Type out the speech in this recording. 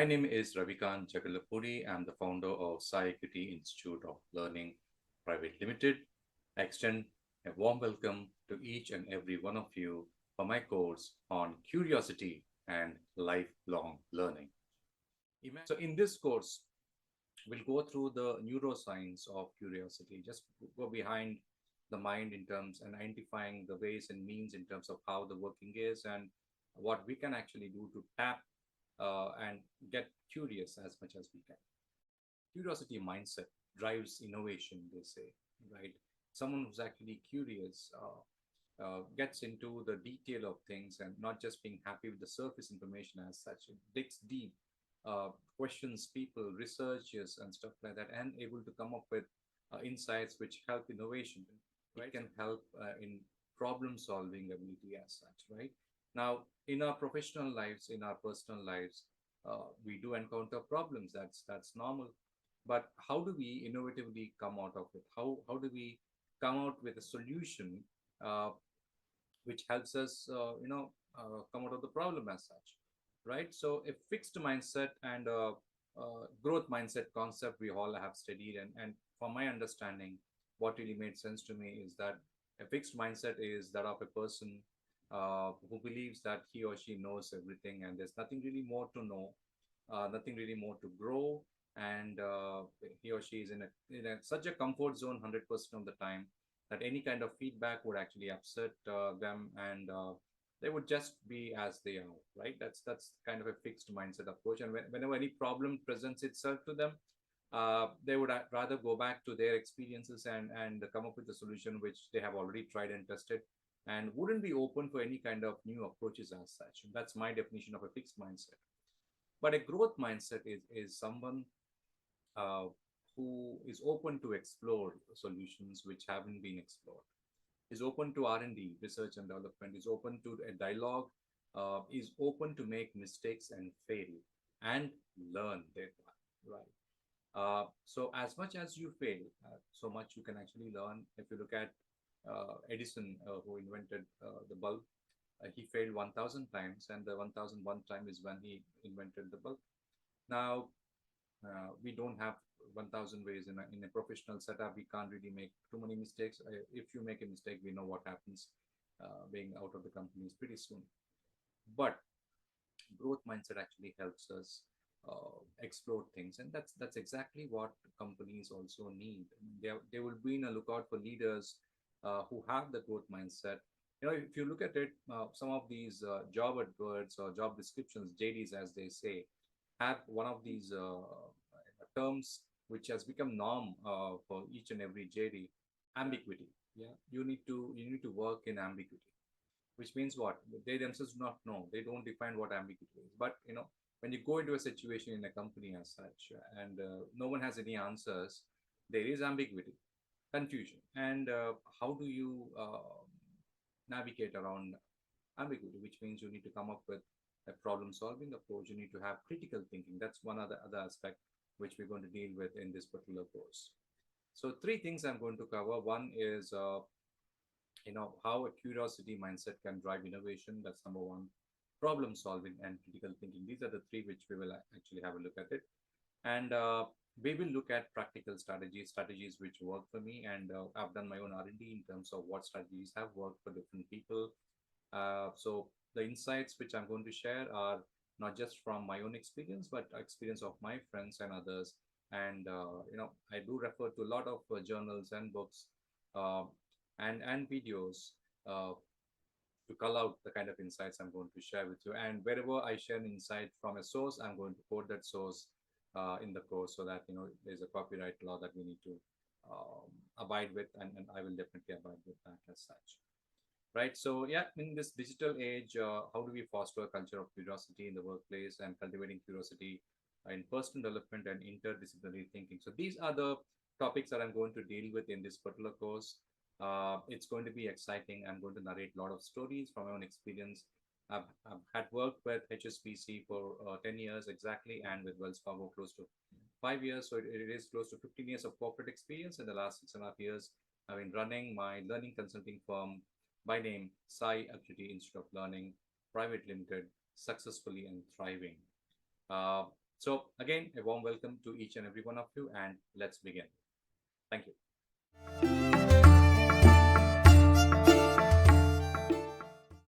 My name is Ravikanth Jagarlapudi. I'm the founder of Sai Acuity Institute of Learning Private Limited. I extend a warm welcome to each and every one of you for my course on curiosity and lifelong learning. So, in this course, we'll go through the neuroscience of curiosity, just go behind the mind in terms and identifying the ways and means in terms of how the working is and what we can actually do to tap and get curious as much as we can. Curiosity mindset drives innovation, they say, right? Someone who's actually curious gets into the detail of things and not just being happy with the surface information as such. It digs deep, questions people, researchers, and stuff like that, and able to come up with insights which help innovation. Right? It can help in problem solving ability as such, right? Now, in our professional lives, in our personal lives, we do encounter problems. That's normal. But how do we innovatively come out of it? How do we come out with a solution uh, which helps us, come out of the problem as such, right? So a fixed mindset and growth mindset concept we all have studied, and from my understanding, what really made sense to me is that a fixed mindset is that of a person who believes that he or she knows everything and there's nothing really more to know, nothing really more to grow, and he or she is in such a comfort zone 100% of the time that any kind of feedback would actually upset them, and they would just be as they are, right? That's kind of a fixed mindset approach, and whenever any problem presents itself to them, they would rather go back to their experiences and come up with a solution which they have already tried and tested, and wouldn't be open for any kind of new approaches as such. And that's my definition of a fixed mindset. But a growth mindset is someone uh, who is open to explore solutions which haven't been explored, is open to R&D, research and development, is open to a dialogue, is open to make mistakes and fail and learn thereby, right? So as much as you fail, so much you can actually learn. If you look at Edison, who invented the bulb, he failed 1,000 times, and the 1,001 time is when he invented the bulb. Now, we don't have 1,000 ways in a professional setup. We can't really make too many mistakes. If you make a mistake, we know what happens being out of the companies pretty soon. But growth mindset actually helps us explore things, and that's exactly what companies also need. They will be in a lookout for leaders who have the growth mindset. If you look at it, some of these job adverts or job descriptions, JDs as they say, have one of these terms which has become norm for each and every JD: ambiguity. Yeah, you need to work in ambiguity, which means what? They themselves do not know. They don't define what ambiguity is. But when you go into a situation in a company as such, and no one has any answers, there is ambiguity, confusion, and how do you navigate around ambiguity? Which means you need to come up with a problem-solving approach. You need to have critical thinking. That's one other aspect which we're going to deal with in this particular course. So three things I'm going to cover. One is how a curiosity mindset can drive innovation. That's number one. Problem solving and critical thinking, these are the three which we will actually have a look at it. And we will look at practical strategies which work for me, and I've done my own R&D in terms of what strategies have worked for different people. So the insights which I'm going to share are not just from my own experience, but experience of my friends and others. And I do refer to a lot of journals and books, uh, and videos, uh, to call out the kind of insights I'm going to share with you. And wherever I share an insight from a source, I'm going to quote that source in the course, so that there's a copyright law that we need to abide with, and I will definitely abide with that as such. Right. So yeah, in this digital age, how do we foster a culture of curiosity in the workplace and cultivating curiosity in personal development and interdisciplinary thinking? So these are the topics that I'm going to deal with in this particular course. It's going to be exciting. I'm going to narrate a lot of stories from my own experience. I've had worked with HSBC for 10 years exactly, and with Wells Fargo close to 5 years. So it is close to 15 years of corporate experience. In the last 6.5 years, I've been running my learning consulting firm by name Sai Acuity Institute of Learning Private Limited, successfully and thriving. Uh, So, again, a warm welcome to each and every one of you, and let's begin. Thank you.